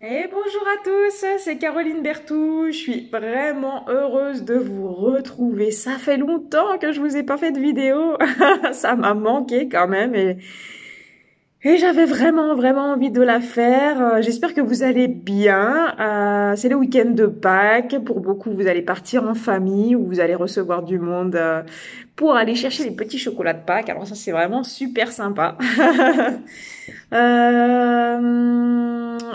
Et bonjour à tous, c'est Caroline Berthou. Je suis vraiment heureuse de vous retrouver. Ça fait longtemps que je vous ai pas fait de vidéo. Ça m'a manqué quand même et j'avais vraiment envie de la faire. J'espère que vous allez bien. C'est le week-end de Pâques. Pour beaucoup, vous allez partir en famille ou vous allez recevoir du monde pour aller chercher les petits chocolats de Pâques. Alors ça, c'est vraiment super sympa.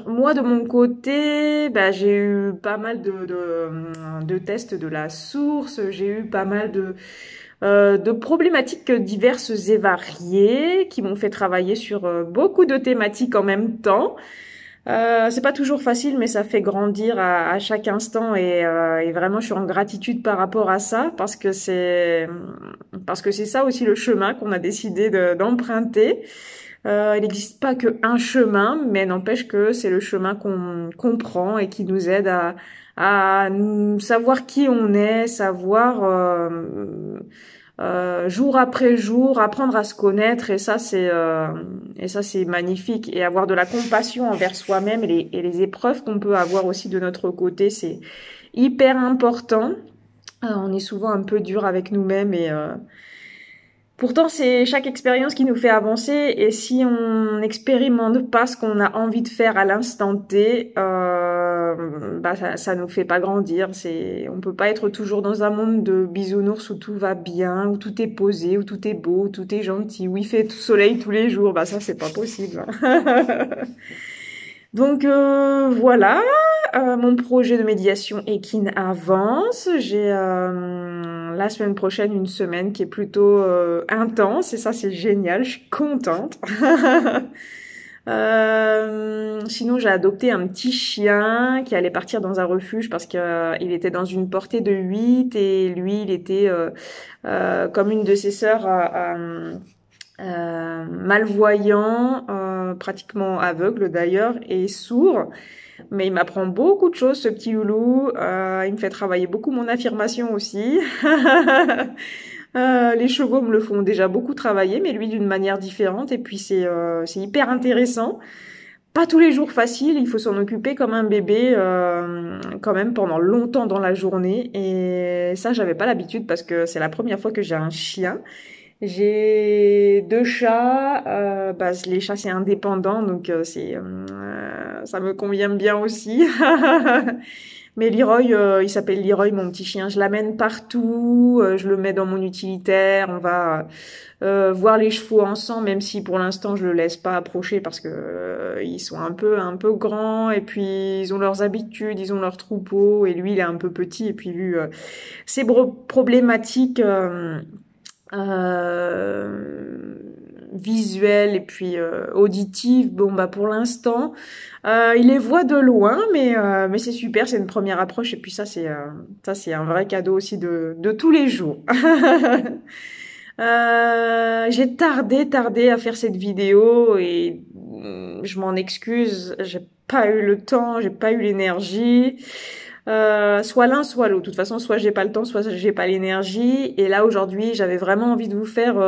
Moi, de mon côté, bah, j'ai eu pas mal de tests de la source. J'ai eu pas mal de problématiques diverses et variées qui m'ont fait travailler sur beaucoup de thématiques en même temps. C'est pas toujours facile, mais ça fait grandir à chaque instant et vraiment, je suis en gratitude par rapport à ça parce que c'est ça aussi le chemin qu'on a décidé d'emprunter. Il n'existe pas qu'un chemin, mais n'empêche que c'est le chemin qu'on prend et qui nous aide à savoir qui on est, savoir jour après jour, apprendre à se connaître, et ça c'est magnifique. Et avoir de la compassion envers soi-même et les épreuves qu'on peut avoir aussi de notre côté, c'est hyper important. On est souvent un peu dur avec nous-mêmes et pourtant, c'est chaque expérience qui nous fait avancer, et si on n'expérimente pas ce qu'on a envie de faire à l'instant T, bah ça nous fait pas grandir. On peut pas être toujours dans un monde de bisounours où tout va bien, où tout est posé, où tout est beau, où tout est gentil, où il fait tout soleil tous les jours. Bah ça, c'est pas possible. Donc voilà, mon projet de médiation équine avance. J'ai la semaine prochaine une semaine qui est plutôt intense et ça c'est génial, je suis contente. Sinon j'ai adopté un petit chien qui allait partir dans un refuge parce que il était dans une portée de 8 et lui il était comme une de ses sœurs malvoyant, pratiquement aveugle d'ailleurs, et sourd. Mais il m'apprend beaucoup de choses, ce petit loulou. Il me fait travailler beaucoup mon affirmation aussi. Les chevaux me le font déjà beaucoup travailler, mais lui d'une manière différente. Et puis c'est hyper intéressant. Pas tous les jours facile, il faut s'en occuper comme un bébé quand même pendant longtemps dans la journée. Et ça, j'avais pas l'habitude parce que c'est la première fois que j'ai un chien. J'ai deux chats. Bah, les chats c'est indépendant, donc ça me convient bien aussi. Mais Leroy, il s'appelle Leroy, mon petit chien. Je l'amène partout, je le mets dans mon utilitaire. On va voir les chevaux ensemble, même si pour l'instant je le laisse pas approcher parce que ils sont un peu grands et puis ils ont leurs habitudes, ils ont leur troupeau et lui il est un peu petit et puis vu ses problématiques. Euh, visuelle et puis auditive, bon bah pour l'instant il les voit de loin, mais c'est super, c'est une première approche et puis ça c'est un vrai cadeau aussi de tous les jours. J'ai tardé à faire cette vidéo et je m'en excuse, j'ai pas eu le temps, j'ai pas eu l'énergie. Soit l'un, soit l'autre. De toute façon, soit j'ai pas le temps, soit j'ai pas l'énergie. Et là, aujourd'hui, j'avais vraiment envie de vous faire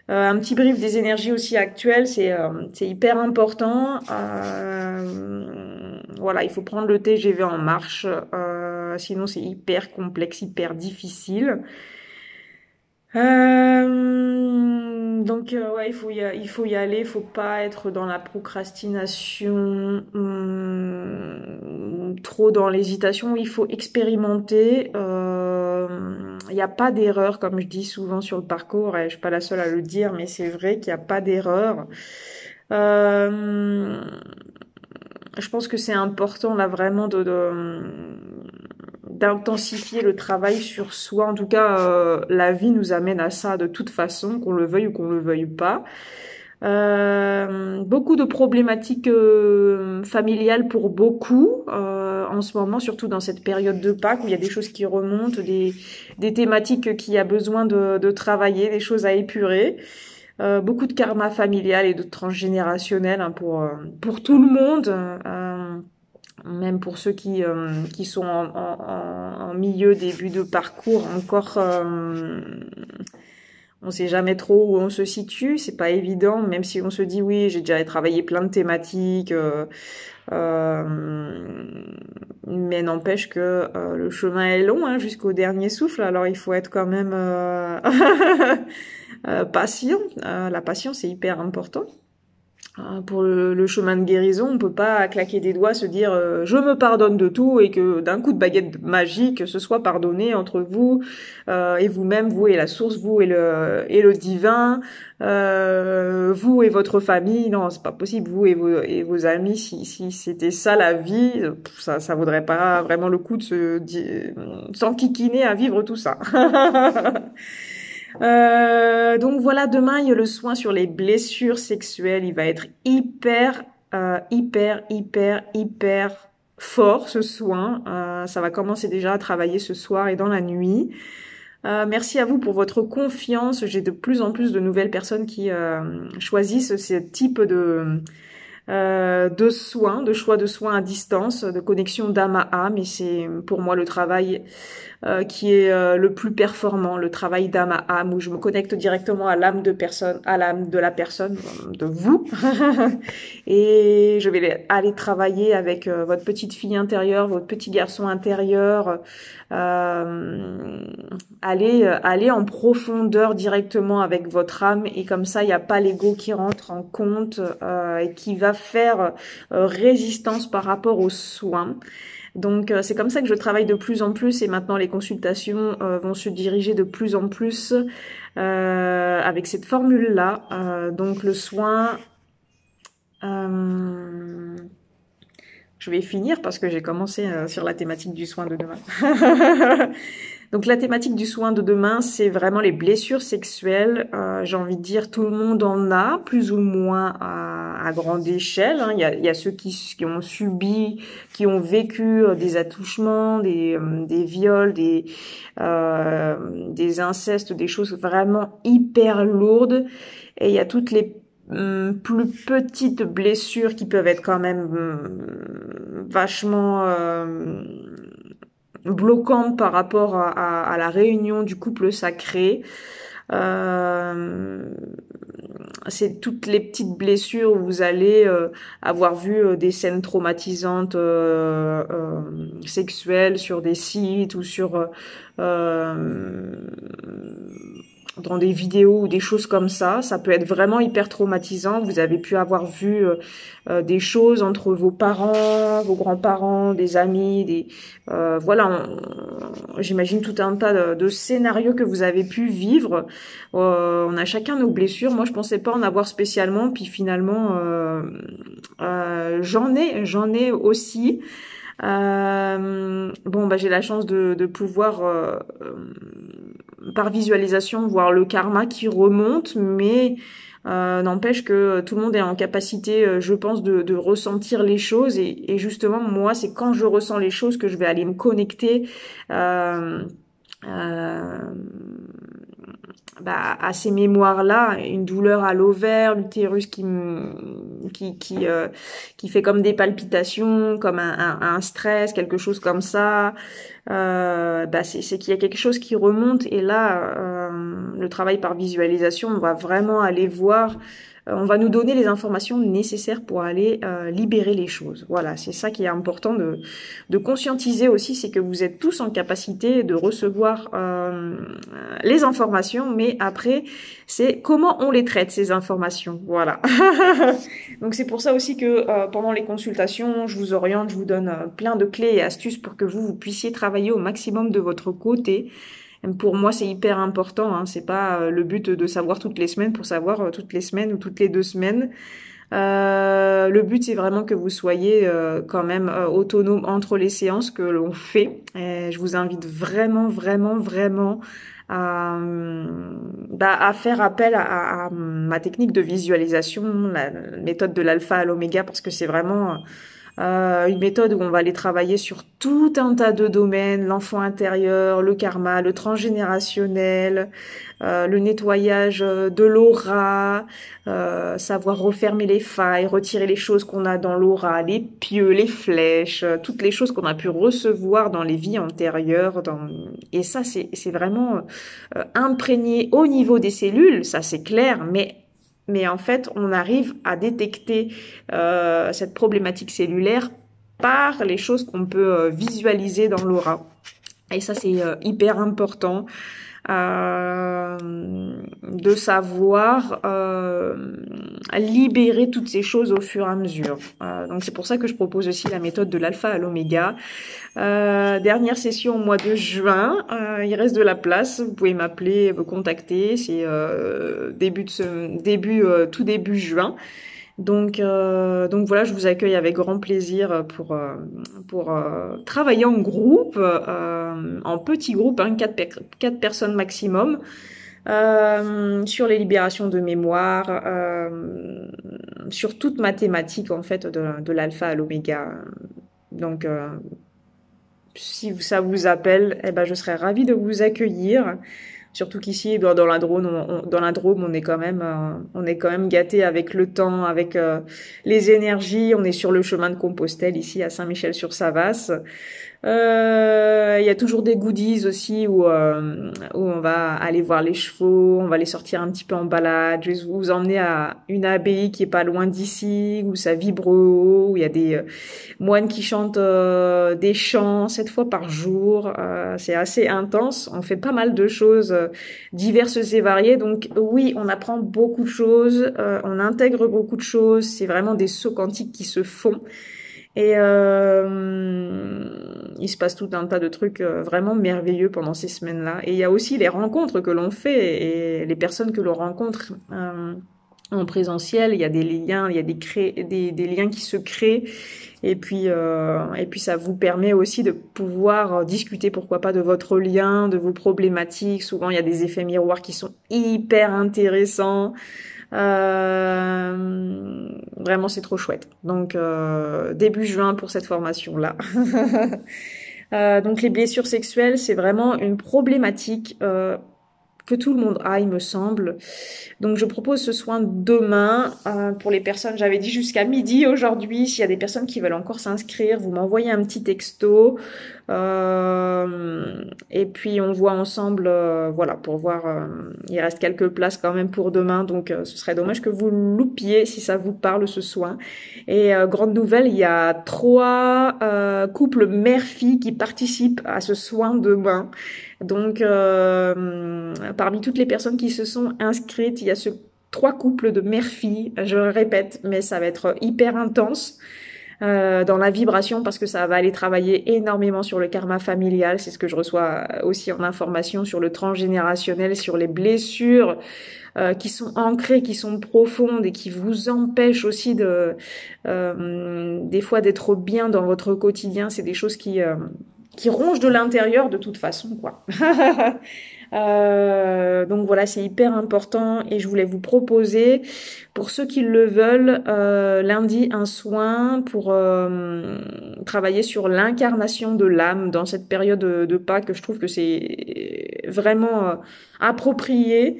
un petit brief des énergies aussi actuelles. C'est hyper important. Voilà, il faut prendre le TGV en marche. Sinon, c'est hyper complexe, hyper difficile. Donc ouais, il faut y aller, il faut pas être dans la procrastination, trop dans l'hésitation. Il faut expérimenter. Il n'y a pas d'erreur, comme je dis souvent sur le parcours, et je suis pas la seule à le dire, mais c'est vrai qu'il n'y a pas d'erreur. Euh, je pense que c'est important là vraiment d'intensifier le travail sur soi. En tout cas, la vie nous amène à ça de toute façon, qu'on le veuille ou qu'on le veuille pas. Beaucoup de problématiques familiales pour beaucoup en ce moment, surtout dans cette période de Pâques où il y a des choses qui remontent, des thématiques qui a besoin de travailler, des choses à épurer. Beaucoup de karma familial et de transgénérationnel hein, pour tout le monde. Même pour ceux qui sont en milieu, début de parcours, encore, on sait jamais trop où on se situe, c'est pas évident, même si on se dit oui, j'ai déjà travaillé plein de thématiques, Mais n'empêche que le chemin est long hein, jusqu'au dernier souffle, alors il faut être quand même patient. La patience est hyper important. Pour le chemin de guérison, on peut pas claquer des doigts, se dire je me pardonne de tout et que d'un coup de baguette magique, ce soit pardonné entre vous et vous-même, vous et la source, vous et le divin, vous et votre famille. Non, c'est pas possible. Vous et vos amis, si c'était ça la vie, ça vaudrait pas vraiment le coup de s'enquiquiner à vivre tout ça. Donc voilà, demain il y a le soin sur les blessures sexuelles. Il va être hyper fort ce soin. Ça va commencer déjà à travailler ce soir et dans la nuit. Merci à vous pour votre confiance. J'ai de plus en plus de nouvelles personnes qui choisissent ce type de soins, de choix de soins à distance, de connexion d'âme à âme. Et c'est pour moi le travail qui est le plus performant, le travail d'âme à âme, où je me connecte directement à l'âme de personne, à l'âme de la personne, de vous, et je vais aller travailler avec votre petite fille intérieure, votre petit garçon intérieur, aller en profondeur directement avec votre âme, et comme ça il n'y a pas l'ego qui rentre en compte et qui va faire résistance par rapport aux soins. Donc c'est comme ça que je travaille de plus en plus, et maintenant les consultations vont se diriger de plus en plus avec cette formule-là. Donc le soin, je vais finir parce que j'ai commencé sur la thématique du soin de demain. Donc la thématique du soin de demain, c'est vraiment les blessures sexuelles. J'ai envie de dire, tout le monde en a, plus ou moins à grande échelle. Hein. Il y a ceux qui ont subi, qui ont vécu des attouchements, des viols, des incestes, des choses vraiment hyper lourdes. Et il y a toutes les plus petites blessures qui peuvent être quand même vachement bloquantes par rapport à la réunion du couple sacré. C'est toutes les petites blessures où vous allez avoir vu des scènes traumatisantes sexuelles sur des sites ou sur dans des vidéos ou des choses comme ça. Ça peut être vraiment hyper traumatisant. Vous avez pu avoir vu des choses entre vos parents, vos grands-parents, des amis, voilà, j'imagine tout un tas de scénarios que vous avez pu vivre. On a chacun nos blessures. Moi, je pensais pas en avoir spécialement, puis finalement, j'en ai aussi. Bon, bah, j'ai la chance de pouvoir par visualisation voir le karma qui remonte, mais n'empêche que tout le monde est en capacité, je pense, de ressentir les choses, et justement moi c'est quand je ressens les choses que je vais aller me connecter à ces mémoires-là, une douleur à l'ovaire, l'utérus qui fait comme des palpitations, comme un stress, quelque chose comme ça. C'est qu'il y a quelque chose qui remonte, et là, le travail par visualisation, on va vraiment aller voir. On va nous donner les informations nécessaires pour aller libérer les choses. Voilà, c'est ça qui est important de conscientiser aussi, c'est que vous êtes tous en capacité de recevoir les informations, mais après, c'est comment on les traite, ces informations. Voilà. Donc c'est pour ça aussi que pendant les consultations, je vous oriente, je vous donne plein de clés et astuces pour que vous puissiez travailler au maximum de votre côté. Pour moi, c'est hyper important. Hein. C'est pas le but de savoir toutes les semaines pour savoir toutes les semaines ou toutes les 2 semaines. Le but, c'est vraiment que vous soyez quand même autonome entre les séances que l'on fait. Et je vous invite vraiment à faire appel à ma technique de visualisation, la méthode de l'alpha à l'oméga, parce que c'est vraiment une méthode où on va aller travailler sur tout un tas de domaines, l'enfant intérieur, le karma, le transgénérationnel, le nettoyage de l'aura, savoir refermer les failles, retirer les choses qu'on a dans l'aura, les pieux, les flèches, toutes les choses qu'on a pu recevoir dans les vies antérieures. Et ça, c'est vraiment imprégné au niveau des cellules, ça c'est clair, mais mais en fait, on arrive à détecter cette problématique cellulaire par les choses qu'on peut visualiser dans l'aura. Et ça, c'est hyper important de savoir libérer toutes ces choses au fur et à mesure. Donc c'est pour ça que je propose aussi la méthode de l'alpha à l'oméga. Dernière session au mois de juin. Il reste de la place. Vous pouvez m'appeler, me contacter. C'est tout début juin. Donc voilà, je vous accueille avec grand plaisir pour travailler en groupe, en petits groupes, hein, 4 personnes maximum, sur les libérations de mémoire, sur toute mathématique en fait de l'alpha à l'oméga. Donc si ça vous appelle, eh ben je serais ravie de vous accueillir. Surtout qu'ici, dans la Drôme, on est quand même gâté avec le temps, avec les énergies. On est sur le chemin de Compostelle ici à Saint-Michel-sur-Savasse. Il y a toujours des goodies aussi où on va aller voir les chevaux, on va les sortir un petit peu en balade. Je vais vous emmener à une abbaye qui est pas loin d'ici, où ça vibre haut, où il y a des moines qui chantent des chants 7 fois par jour. C'est assez intense. On fait pas mal de choses diverses et variées. Donc oui, on apprend beaucoup de choses, on intègre beaucoup de choses. C'est vraiment des sauts quantiques qui se font. Et il se passe tout un tas de trucs vraiment merveilleux pendant ces semaines-là. Et il y a aussi les rencontres que l'on fait et les personnes que l'on rencontre en présentiel. Il y a des liens, il y a des liens qui se créent. Et puis ça vous permet aussi de pouvoir discuter, pourquoi pas, de votre lien, de vos problématiques. Souvent, il y a des effets miroirs qui sont hyper intéressants. Vraiment, c'est trop chouette. Donc, début juin pour cette formation-là. Donc, les blessures sexuelles, c'est vraiment une problématique que tout le monde a, il me semble. Donc, je propose ce soin demain pour les personnes. J'avais dit jusqu'à midi aujourd'hui. S'il y a des personnes qui veulent encore s'inscrire, vous m'envoyez un petit texto. Et puis, on voit ensemble, voilà, pour voir. Il reste quelques places quand même pour demain. Donc, ce serait dommage que vous loupiez si ça vous parle ce soin. Et grande nouvelle, il y a 3 couples mère-fille qui participent à ce soin demain. Donc, parmi toutes les personnes qui se sont inscrites, il y a 3 couples de mère-fille. Je le répète, mais ça va être hyper intense dans la vibration parce que ça va aller travailler énormément sur le karma familial. C'est ce que je reçois aussi en information sur le transgénérationnel, sur les blessures qui sont ancrées, qui sont profondes et qui vous empêchent aussi des fois d'être bien dans votre quotidien. C'est des choses qui ronge de l'intérieur de toute façon, quoi. Donc voilà, c'est hyper important et je voulais vous proposer, pour ceux qui le veulent, lundi un soin pour travailler sur l'incarnation de l'âme dans cette période de Pâques. Je trouve que c'est vraiment approprié.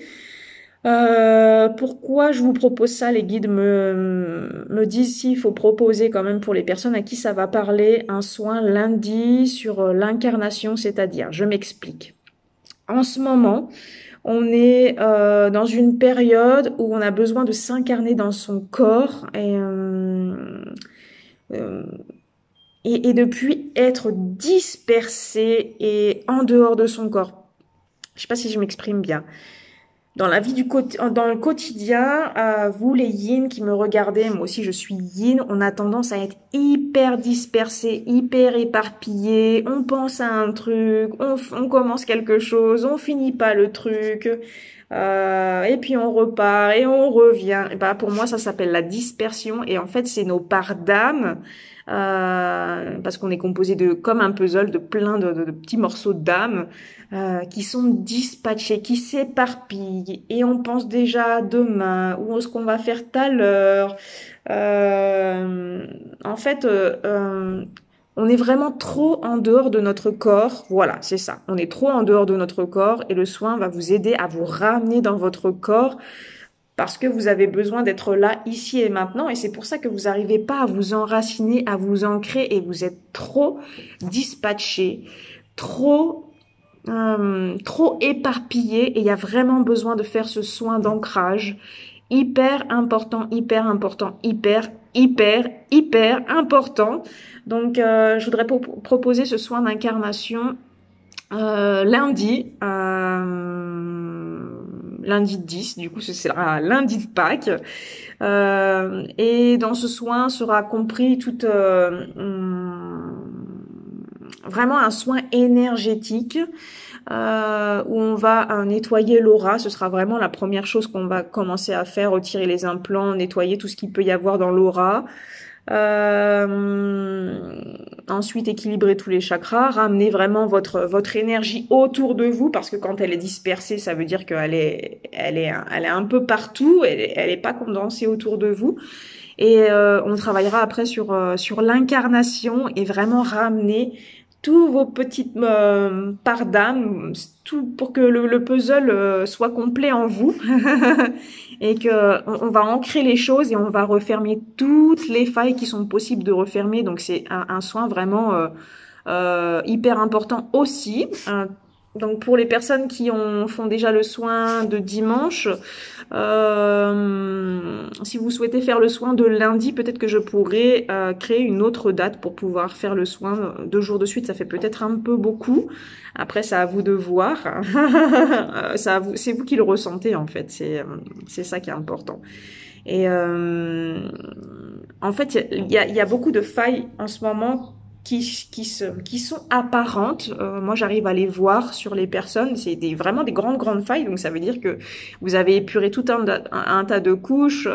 Pourquoi je vous propose ça? Les guides me disent s'il faut proposer quand même pour les personnes à qui ça va parler un soin lundi sur l'incarnation, c'est-à-dire, je m'explique. En ce moment, on est dans une période où on a besoin de s'incarner dans son corps et depuis être dispersé et en dehors de son corps. Je sais pas si je m'exprime bien. Dans la vie dans le quotidien, vous les yin qui me regardez, moi aussi je suis yin, on a tendance à être hyper dispersé, hyper éparpillé. On pense à un truc, on commence quelque chose, on finit pas le truc, et puis on repart et on revient. Et bah pour moi ça s'appelle la dispersion et en fait c'est nos parts d'âme. Parce qu'on est composé comme un puzzle de plein de petits morceaux d'âme qui sont dispatchés, qui s'éparpillent et on pense déjà à demain ou ce qu'on va faire tout à l'heure. En fait, on est vraiment trop en dehors de notre corps. Voilà, c'est ça. On est trop en dehors de notre corps et le soin va vous aider à vous ramener dans votre corps. Parce que vous avez besoin d'être là, ici et maintenant. Et c'est pour ça que vous n'arrivez pas à vous enraciner, à vous ancrer. Et vous êtes trop dispatché, trop éparpillé. Et il y a vraiment besoin de faire ce soin d'ancrage. hyper important, hyper important, hyper important. Donc, je voudrais proposer ce soin d'incarnation lundi, lundi 10, du coup ce sera lundi de Pâques. Et dans ce soin sera compris toute vraiment un soin énergétique où on va nettoyer l'aura. Ce sera vraiment la première chose qu'on va commencer à faire, retirer les implants, nettoyer tout ce qu'il peut y avoir dans l'aura. Ensuite équilibrer tous les chakras, ramener vraiment votre énergie autour de vous, parce que quand elle est dispersée, ça veut dire qu'elle est un peu partout, elle est pas condensée autour de vous. Et on travaillera après sur l'incarnation et vraiment ramener tous vos petites parts d'âme, tout pour que le puzzle soit complet en vous et que on va ancrer les choses et on va refermer toutes les failles qui sont possibles de refermer. Donc c'est un soin vraiment hyper important aussi. Donc pour les personnes qui font déjà le soin de dimanche, si vous souhaitez faire le soin de lundi, peut-être que je pourrais créer une autre date pour pouvoir faire le soin 2 jours de suite. Ça fait peut-être un peu beaucoup. Après, c'est à vous de voir. C'est vous qui le ressentez en fait. C'est ça qui est important. Et en fait, il y a beaucoup de failles en ce moment qui sont apparentes. Moi, j'arrive à les voir sur les personnes. C'est vraiment des grandes failles. Donc, ça veut dire que vous avez épuré tout un tas de couches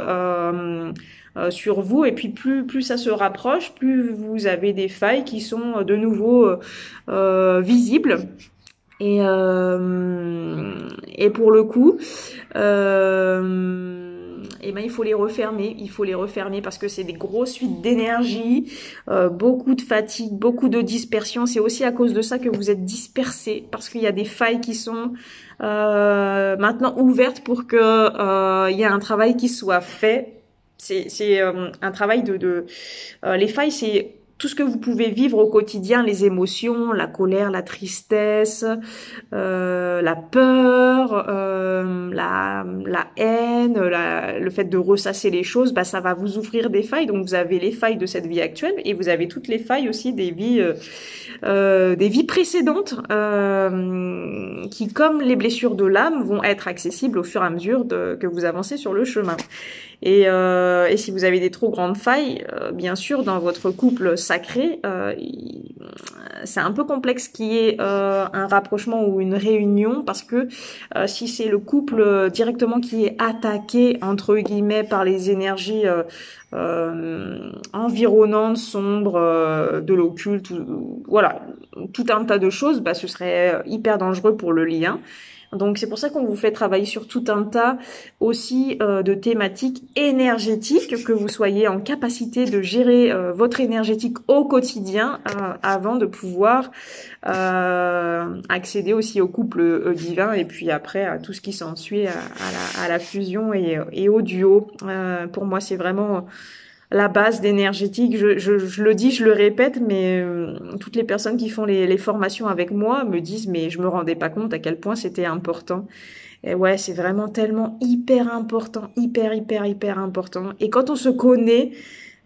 sur vous. Et puis, plus ça se rapproche, plus vous avez des failles qui sont de nouveau visibles. Et pour le coup, et ben il faut les refermer parce que c'est des grosses fuites d'énergie, beaucoup de fatigue, beaucoup de dispersion. C'est aussi à cause de ça que vous êtes dispersés, parce qu'il y a des failles qui sont maintenant ouvertes pour que il y ait un travail qui soit fait. C'est un travail les failles, c'est tout ce que vous pouvez vivre au quotidien, les émotions, la colère, la tristesse, la peur, la haine, le fait de ressasser les choses, bah ça va vous ouvrir des failles. Donc vous avez les failles de cette vie actuelle et vous avez toutes les failles aussi des vies précédentes qui, comme les blessures de l'âme, vont être accessibles au fur et à mesure que vous avancez sur le chemin. Et si vous avez des trop grandes failles, bien sûr, dans votre couple sacré, c'est un peu complexe qu'il y ait un rapprochement ou une réunion, parce que si c'est le couple directement qui est attaqué, entre guillemets, par les énergies environnantes, sombres, de l'occulte, voilà, tout un tas de choses, bah, ce serait hyper dangereux pour le lien. Donc c'est pour ça qu'on vous fait travailler sur tout un tas aussi de thématiques énergétiques, que vous soyez en capacité de gérer votre énergétique au quotidien avant de pouvoir accéder aussi au couple divin, et puis après à tout ce qui s'ensuit à la fusion et au duo. Pour moi, c'est vraiment la base d'énergétique. Je le dis, je le répète, mais toutes les personnes qui font les formations avec moi me disent, mais je me rendais pas compte à quel point c'était important. Et ouais, c'est vraiment tellement hyper important, hyper important. Et quand on se connaît,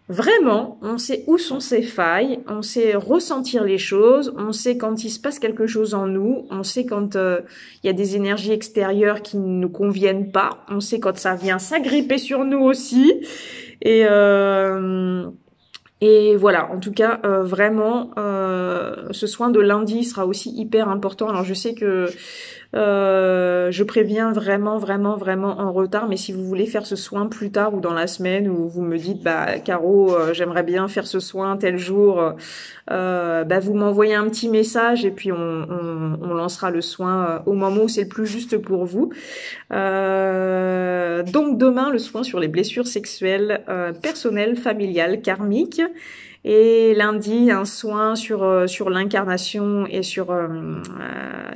vraiment, on sait où sont ses failles, on sait ressentir les choses, on sait quand il se passe quelque chose en nous, on sait quand il y a des énergies extérieures qui ne nous conviennent pas, on sait quand ça vient s'agripper sur nous aussi. Et voilà, en tout cas, vraiment, ce soin de lundi sera aussi hyper important. Alors, je sais que je préviens vraiment en retard, mais si vous voulez faire ce soin plus tard ou dans la semaine, où vous me dites, bah Caro, j'aimerais bien faire ce soin tel jour, bah vous m'envoyez un petit message et puis on lancera le soin au moment où c'est le plus juste pour vous. Donc demain, le soin sur les blessures sexuelles personnelles, familiales, karmiques. Et lundi, un soin sur l'incarnation et sur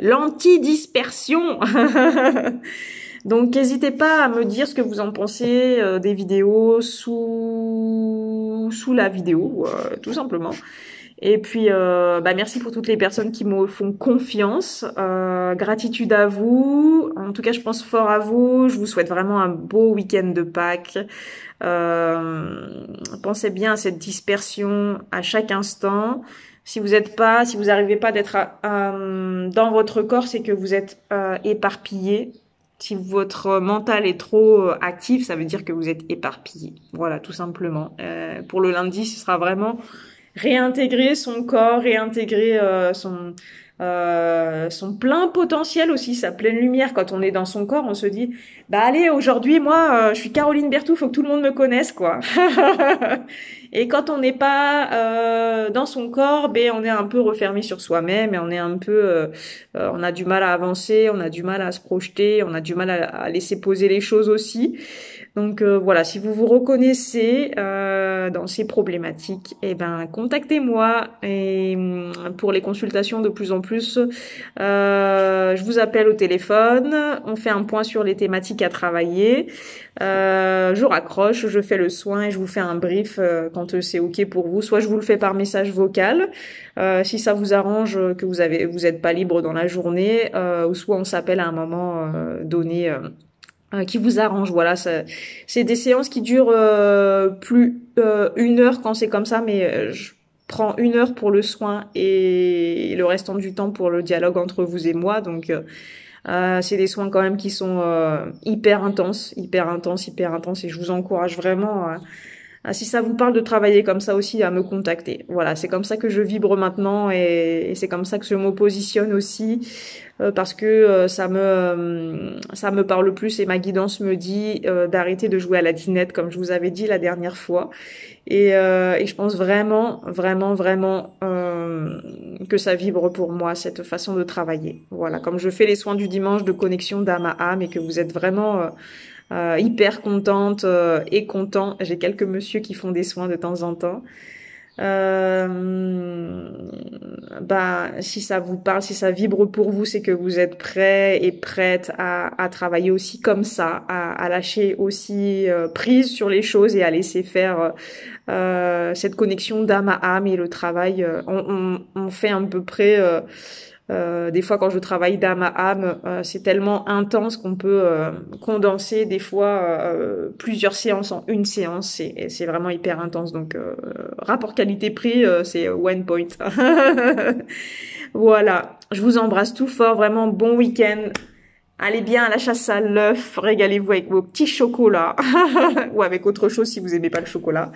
l'antidispersion. Donc, n'hésitez pas à me dire ce que vous en pensez des vidéos sous la vidéo, tout simplement. Et puis, merci pour toutes les personnes qui me font confiance. Gratitude à vous. En tout cas, je pense fort à vous. Je vous souhaite vraiment un beau week-end de Pâques. Pensez bien à cette dispersion à chaque instant. Si vous n'arrivez pas d'être dans votre corps, c'est que vous êtes éparpillé. Si votre mental est trop actif, ça veut dire que vous êtes éparpillé. Voilà, tout simplement. Pour le lundi, ce sera vraiment réintégrer son corps, réintégrer son plein potentiel aussi, sa pleine lumière. Quand on est dans son corps, on se dit, bah allez, aujourd'hui, moi, je suis Caroline Berthoud, faut que tout le monde me connaisse, quoi. Et quand on n'est pas dans son corps, ben on est un peu refermé sur soi-même et on est un peu, on a du mal à avancer, on a du mal à se projeter, on a du mal à laisser poser les choses aussi. Donc voilà, si vous vous reconnaissez dans ces problématiques, eh ben contactez-moi et pour les consultations de plus en plus, je vous appelle au téléphone, on fait un point sur les thématiques à travailler, je raccroche, je fais le soin et je vous fais un brief quand c'est ok pour vous. Soit je vous le fais par message vocal, si ça vous arrange que vous êtes pas libre dans la journée, ou soit on s'appelle à un moment donné. Qui vous arrange, voilà. C'est des séances qui durent plus 1 heure quand c'est comme ça, mais je prends 1 heure pour le soin et le restant du temps pour le dialogue entre vous et moi. Donc c'est des soins quand même qui sont hyper intenses, hyper intenses, hyper intenses, et je vous encourage vraiment. Si ça vous parle de travailler comme ça aussi, à me contacter. Voilà, c'est comme ça que je vibre maintenant et c'est comme ça que je me positionne aussi parce que ça me parle plus et ma guidance me dit d'arrêter de jouer à la dinette comme je vous avais dit la dernière fois et je pense vraiment que ça vibre pour moi cette façon de travailler. Voilà, comme je fais les soins du dimanche de connexion d'âme à âme et que vous êtes vraiment hyper contente et content. J'ai quelques messieurs qui font des soins de temps en temps. Si ça vous parle, si ça vibre pour vous, c'est que vous êtes prêt et prête à travailler aussi comme ça, à lâcher aussi prise sur les choses et à laisser faire cette connexion d'âme à âme et le travail. On fait à peu près des fois, quand je travaille d'âme à âme, c'est tellement intense qu'on peut condenser des fois plusieurs séances en une séance. C'est vraiment hyper intense. Donc, rapport qualité-prix, c'est one point. Voilà. Je vous embrasse tout fort. Vraiment, bon week-end. Allez bien à la chasse à l'œuf. Régalez-vous avec vos petits chocolats. Ou avec autre chose si vous aimez pas le chocolat.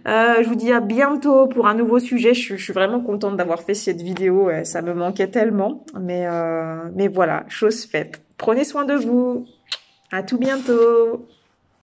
Je vous dis à bientôt pour un nouveau sujet. Je suis vraiment contente d'avoir fait cette vidéo. Ça me manquait tellement. Mais voilà, chose faite. Prenez soin de vous. À tout bientôt.